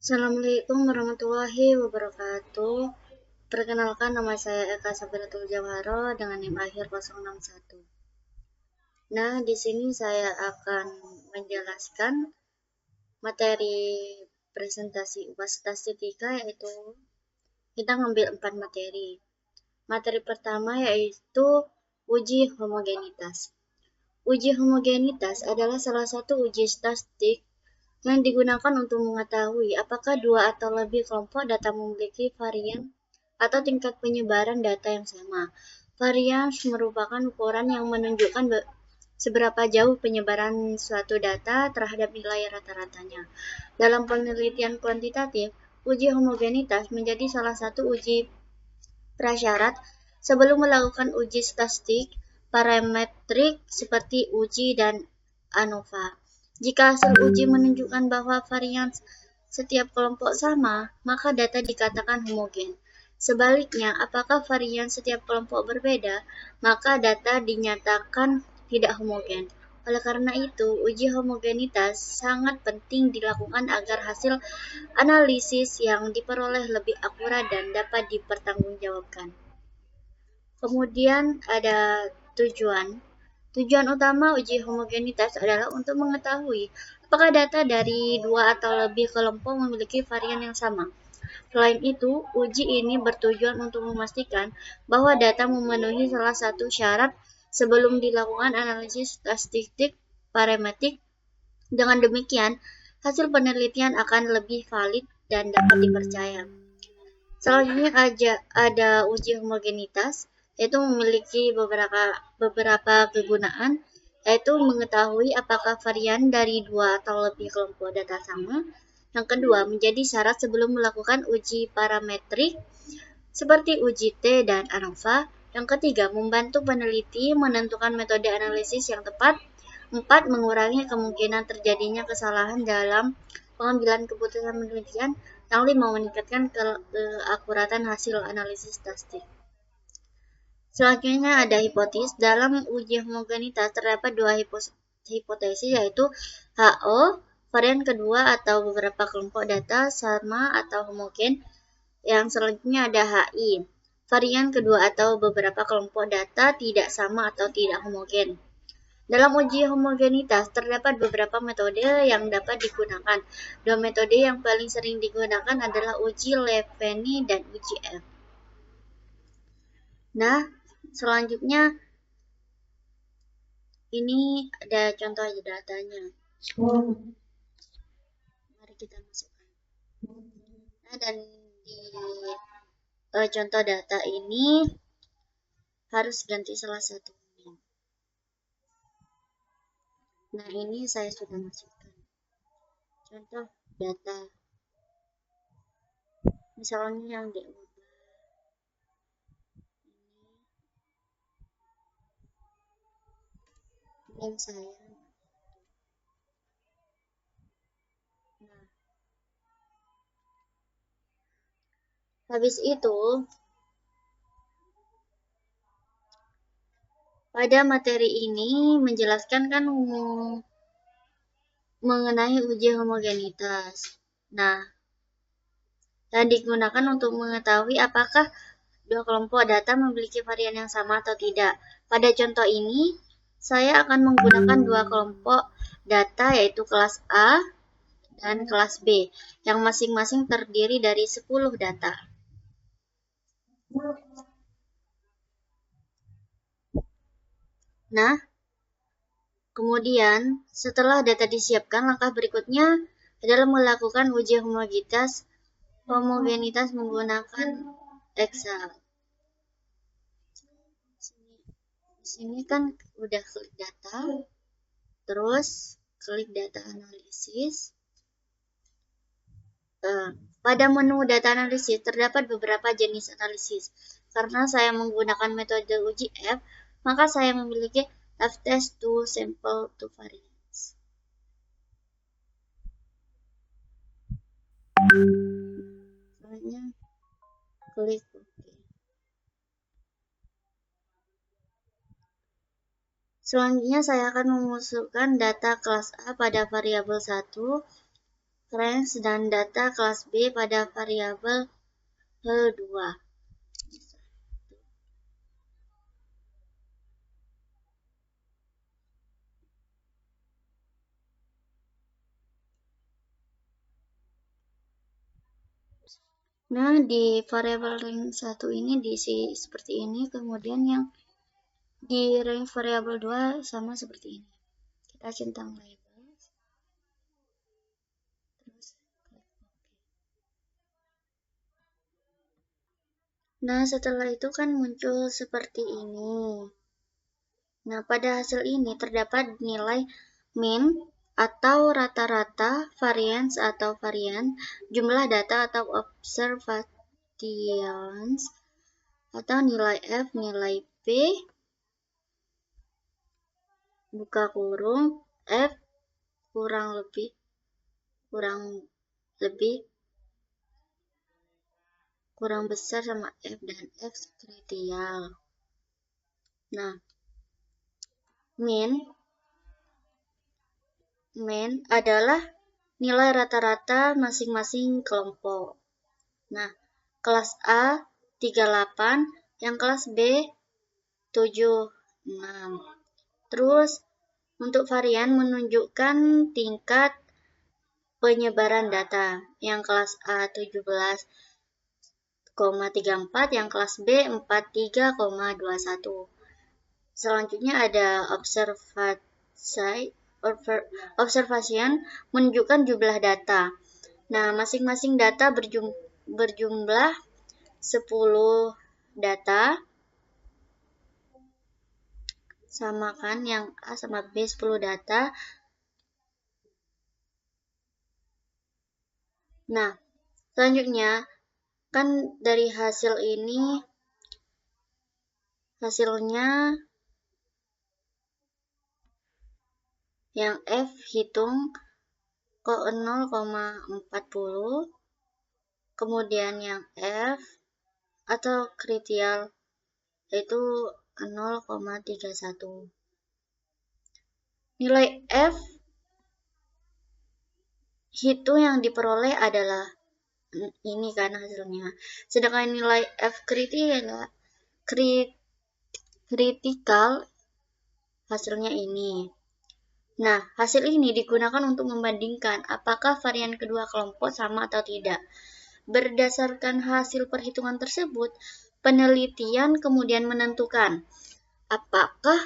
Assalamualaikum warahmatullahi wabarakatuh. Perkenalkan, nama saya Eka Sabiratul Jawharo dengan NIM akhir 061. Nah, di sini saya akan menjelaskan materi presentasi UAS Statistika, yaitu kita ngambil 4 materi. Materi pertama yaitu uji homogenitas. Uji homogenitas adalah salah satu uji statistik yang digunakan untuk mengetahui apakah dua atau lebih kelompok data memiliki varian atau tingkat penyebaran data yang sama. Varians merupakan ukuran yang menunjukkan seberapa jauh penyebaran suatu data terhadap nilai rata-ratanya. Dalam penelitian kuantitatif, uji homogenitas menjadi salah satu uji prasyarat sebelum melakukan uji statistik parametrik seperti uji dan ANOVA. Jika hasil uji menunjukkan bahwa varians setiap kelompok sama, maka data dikatakan homogen. Sebaliknya, apakah varian setiap kelompok berbeda, maka data dinyatakan tidak homogen. Oleh karena itu, uji homogenitas sangat penting dilakukan agar hasil analisis yang diperoleh lebih akurat dan dapat dipertanggungjawabkan. Kemudian ada tujuan. Tujuan utama uji homogenitas adalah untuk mengetahui apakah data dari dua atau lebih kelompok memiliki varian yang sama. Selain itu, uji ini bertujuan untuk memastikan bahwa data memenuhi salah satu syarat sebelum dilakukan analisis statistik parametrik. Dengan demikian, hasil penelitian akan lebih valid dan dapat dipercaya. Selanjutnya ada uji homogenitas, yaitu memiliki beberapa kegunaan, yaitu mengetahui apakah varian dari dua atau lebih kelompok data sama. Yang kedua, menjadi syarat sebelum melakukan uji parametrik seperti uji T dan ANOVA. Yang ketiga, membantu peneliti menentukan metode analisis yang tepat. 4. Mengurangi kemungkinan terjadinya kesalahan dalam pengambilan keputusan penelitian. Yang 5. Meningkatkan keakuratan hasil analisis statistik. Selanjutnya ada hipotesis. Dalam uji homogenitas terdapat dua hipotesis, yaitu HO, varian kedua atau beberapa kelompok data sama atau homogen. Yang selanjutnya ada HI, varian kedua atau beberapa kelompok data tidak sama atau tidak homogen. Dalam uji homogenitas terdapat beberapa metode yang dapat digunakan. Dua metode yang paling sering digunakan adalah uji Levene dan uji F. Nah, selanjutnya ini ada contoh datanya. Mari kita masukkan. Nah, dan di contoh data ini harus ganti salah satu. Nah, ini saya sudah masukkan contoh data, misalnya yang diubah ini saya. Nah, habis itu pada materi ini menjelaskan kan mengenai uji homogenitas. Nah, dan digunakan untuk mengetahui apakah dua kelompok data memiliki varian yang sama atau tidak. Pada contoh ini, saya akan menggunakan dua kelompok data, yaitu kelas A dan kelas B, yang masing-masing terdiri dari 10 data. Nah, kemudian setelah data disiapkan, langkah berikutnya adalah melakukan uji homogenitas menggunakan Excel. Di sini kan udah klik data, terus klik data analisis. Pada menu data analisis terdapat beberapa jenis analisis. Karena saya menggunakan metode uji F, maka saya memiliki F-test to sample to variance. Selanjutnya klik OK. Selanjutnya saya akan memasukkan data kelas A pada variabel 1, range dan data kelas B pada variabel H2. Nah, di variabel range 1 ini diisi seperti ini, kemudian yang di range variabel 2 sama seperti ini. Kita centang label. Terus klik OK. Nah, setelah itu kan muncul seperti ini. Nah, pada hasil ini terdapat nilai min atau rata-rata, variance atau varian, jumlah data atau observations, atau nilai F, nilai P, buka kurung, F kurang besar sama F, dan F kritial. Nah, min adalah nilai rata-rata masing-masing kelompok. Nah, kelas A 38, yang kelas B 76. Terus untuk varian menunjukkan tingkat penyebaran data. Yang kelas A 17,34, yang kelas B 43,21. Selanjutnya ada observation menunjukkan jumlah data. Nah, masing-masing data berjumlah 10 data. Sama kan, yang A sama B 10 data. Nah, selanjutnya kan dari hasil ini hasilnya yang F hitung ke 0,40, kemudian yang F atau kritial yaitu 0,31. Nilai F hitung yang diperoleh adalah ini kan hasilnya. Sedangkan nilai F kritikal hasilnya ini. Nah, hasil ini digunakan untuk membandingkan apakah varian kedua kelompok sama atau tidak. Berdasarkan hasil perhitungan tersebut, penelitian kemudian menentukan apakah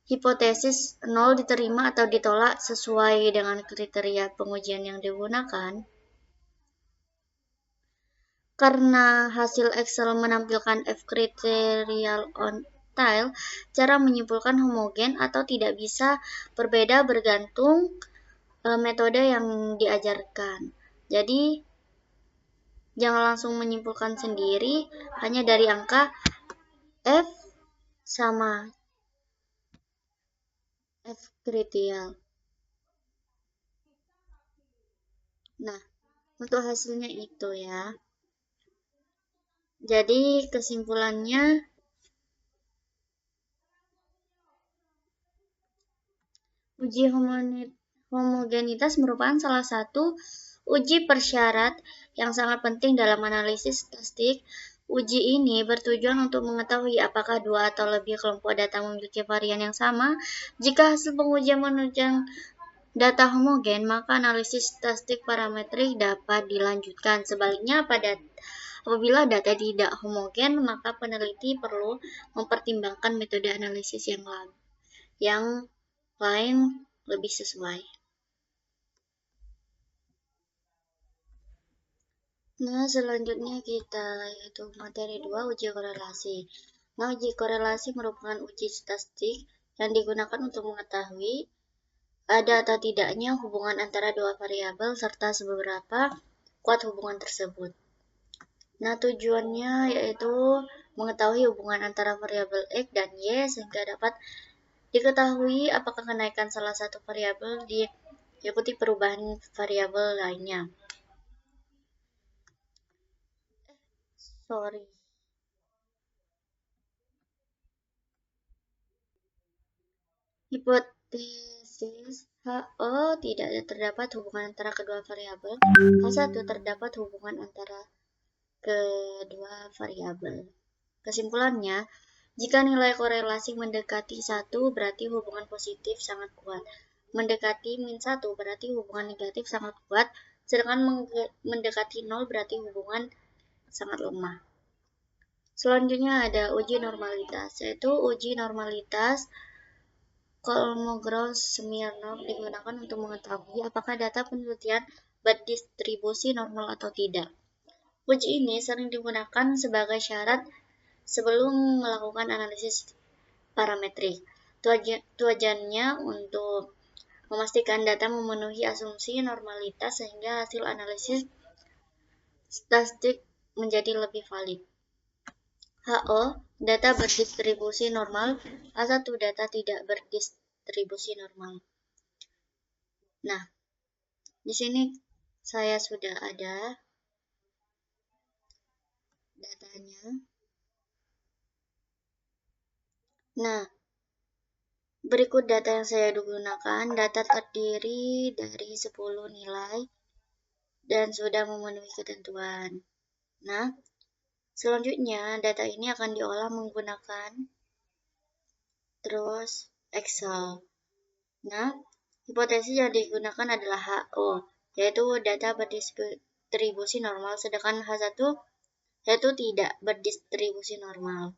hipotesis 0 diterima atau ditolak sesuai dengan kriteria pengujian yang digunakan. Karena hasil Excel menampilkan F kriterial on tile, cara menyimpulkan homogen atau tidak bisa berbeda bergantung metode yang diajarkan. Jadi, jangan langsung menyimpulkan sendiri hanya dari angka F sama F kritial. Nah, untuk hasilnya itu ya. Jadi kesimpulannya, uji homogenitas merupakan salah satu uji persyarat yang sangat penting dalam analisis statistik. Uji ini bertujuan untuk mengetahui apakah dua atau lebih kelompok data memiliki varian yang sama. Jika hasil pengujian menunjukkan data homogen, maka analisis statistik parametrik dapat dilanjutkan. Sebaliknya, apabila data tidak homogen, maka peneliti perlu mempertimbangkan metode analisis yang lain lebih sesuai. Nah, selanjutnya kita yaitu materi 2, uji korelasi. Nah, uji korelasi merupakan uji statistik yang digunakan untuk mengetahui ada atau tidaknya hubungan antara dua variabel serta seberapa kuat hubungan tersebut. Nah, tujuannya yaitu mengetahui hubungan antara variabel X dan Y sehingga dapat diketahui apakah kenaikan salah satu variabel diikuti perubahan variabel lainnya. Hipotesis HO tidak terdapat hubungan antara kedua variabel. H1 terdapat hubungan antara kedua variabel. Kesimpulannya, jika nilai korelasi mendekati 1 berarti hubungan positif sangat kuat. Mendekati -1 berarti hubungan negatif sangat kuat, sedangkan mendekati 0 berarti hubungan sangat lemah. Selanjutnya ada uji normalitas, yaitu uji normalitas Kolmogorov-Smirnov digunakan untuk mengetahui apakah data penelitian berdistribusi normal atau tidak. Uji ini sering digunakan sebagai syarat sebelum melakukan analisis parametrik. Tujuannya untuk memastikan data memenuhi asumsi normalitas sehingga hasil analisis statistik menjadi lebih valid. HO, data berdistribusi normal. H1, data tidak berdistribusi normal. Nah, di sini saya sudah ada datanya. Nah, berikut data yang saya gunakan. Data terdiri dari 10 nilai dan sudah memenuhi ketentuan. Nah, selanjutnya data ini akan diolah menggunakan terus Excel. Nah, hipotesis yang digunakan adalah HO, yaitu data berdistribusi normal, sedangkan H1 yaitu tidak berdistribusi normal.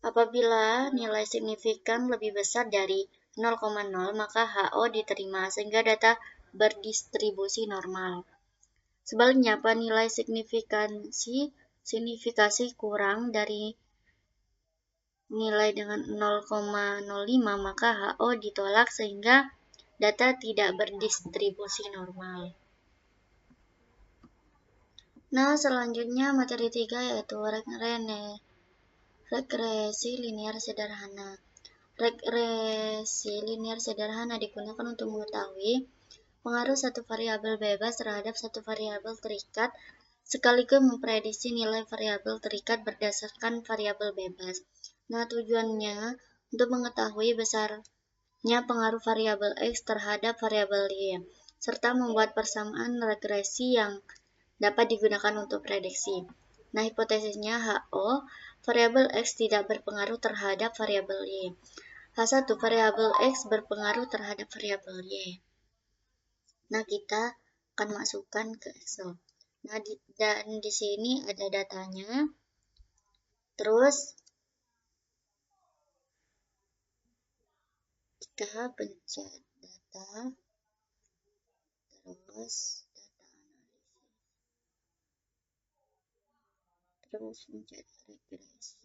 Apabila nilai signifikan lebih besar dari 0,0, maka HO diterima sehingga data berdistribusi normal. Sebaliknya, apabila nilai signifikasi kurang dari nilai dengan 0,05, maka HO ditolak sehingga data tidak berdistribusi normal. Nah, selanjutnya materi 3 yaitu regresi linier sederhana. Regresi linier sederhana digunakan untuk mengetahui pengaruh satu variabel bebas terhadap satu variabel terikat, sekaligus memprediksi nilai variabel terikat berdasarkan variabel bebas. Nah, tujuannya untuk mengetahui besarnya pengaruh variabel X terhadap variabel Y, serta membuat persamaan regresi yang dapat digunakan untuk prediksi. Nah, hipotesisnya HO, variabel X tidak berpengaruh terhadap variabel Y. H1, variabel X berpengaruh terhadap variabel Y. Nah, kita akan masukkan ke Excel. Nah, dan di sini ada datanya. Terus kita pencet data, terus data analisis, terus pencet regresi.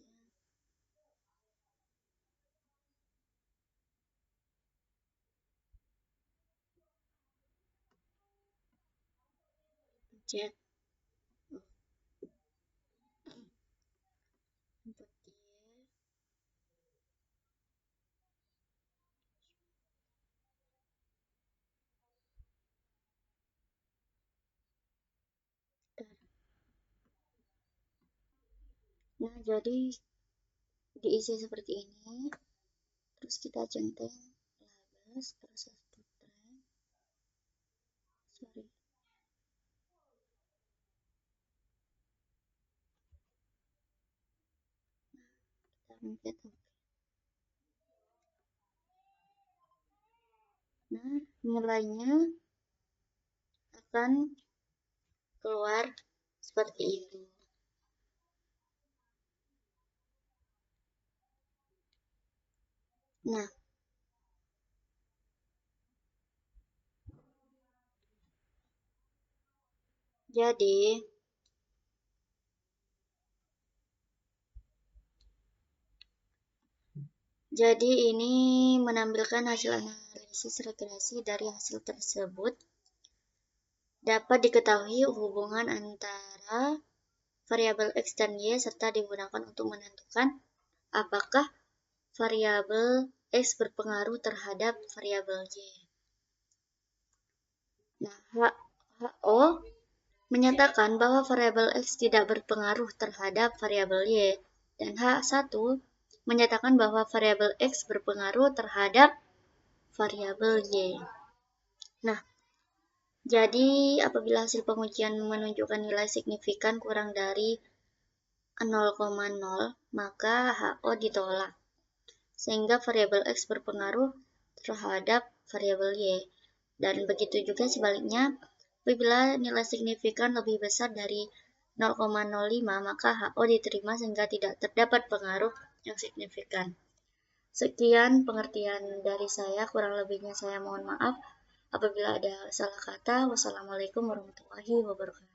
Pencet Nah, jadi diisi seperti ini. Terus kita centang labas, proses putra. Sorry. Nah, kita pencet OK. Nah, nilainya akan keluar seperti itu. Nah, jadi ini menampilkan hasil analisis regresi. Dari hasil tersebut dapat diketahui hubungan antara variabel X dan Y serta digunakan untuk menentukan apakah variabel X berpengaruh terhadap variabel Y. Nah, HO menyatakan bahwa variabel X tidak berpengaruh terhadap variabel Y, dan H1 menyatakan bahwa variabel X berpengaruh terhadap variabel Y. Nah, jadi apabila hasil pengujian menunjukkan nilai signifikan kurang dari 0,0, maka HO ditolak, sehingga variabel X berpengaruh terhadap variabel Y. Dan begitu juga sebaliknya, apabila nilai signifikan lebih besar dari 0,05, maka HO diterima sehingga tidak terdapat pengaruh yang signifikan. Sekian pengertian dari saya, kurang lebihnya saya mohon maaf apabila ada salah kata. Wassalamualaikum warahmatullahi wabarakatuh.